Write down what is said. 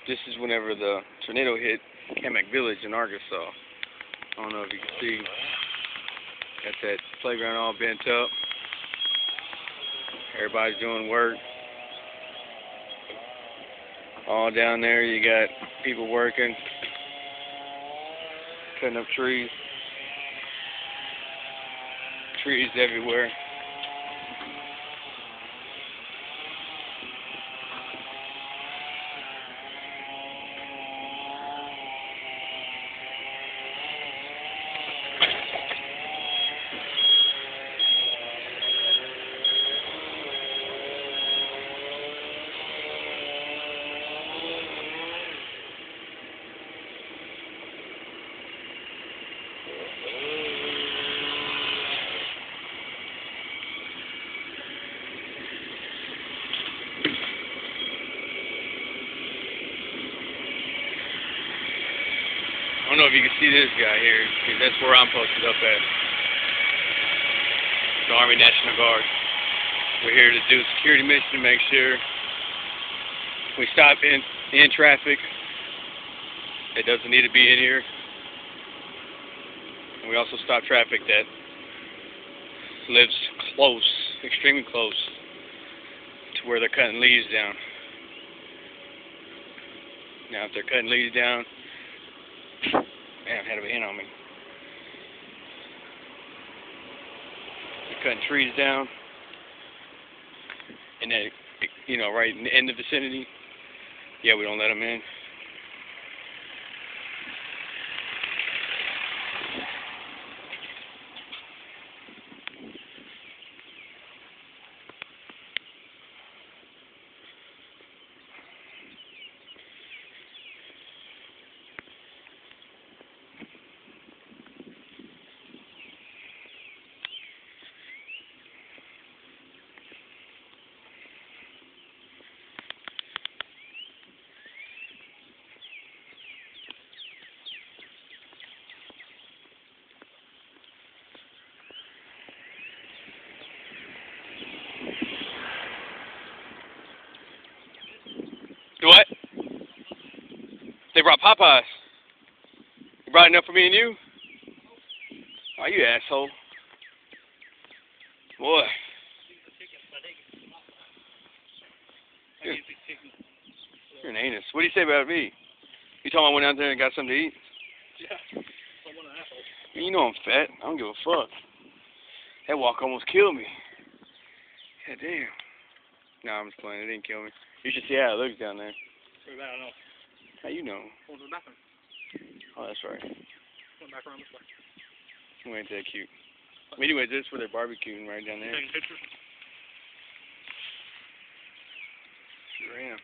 This is whenever the tornado hit Cammack Village in Arkansas. I don't know if you can see. Got that playground all bent up. Everybody's doing work. All down there you got people working, cutting up trees. Trees everywhere. I don't know if you can see this guy here, because that's where I'm posted up at. The Army National Guard. We're here to do a security mission to make sure we stop in traffic that doesn't need to be in here. And we also stop traffic that lives close, extremely close, to where they're cutting leaves down. Now if they're cutting leaves down, damn, had a hint on me. They're cutting trees down, and then, you know, right in the vicinity, yeah, we don't let them in. What? They brought Popeyes. You brought enough for me and you? Oh, you asshole. Boy. You're an anus. What do you say about me? You told me I went out there and got something to eat? Yeah. I'm an asshole. You know I'm fat. I don't give a fuck. That walk almost killed me. God damn. No, I'm just playing. It didn't kill me. You should see how it looks down there. Pretty bad, I know. How you know? Going to the bathroom. Oh, that's right. Went back around this way. You ain't that cute. Anyway, this is where they're barbecuing right down there. Taking pictures? Sure am.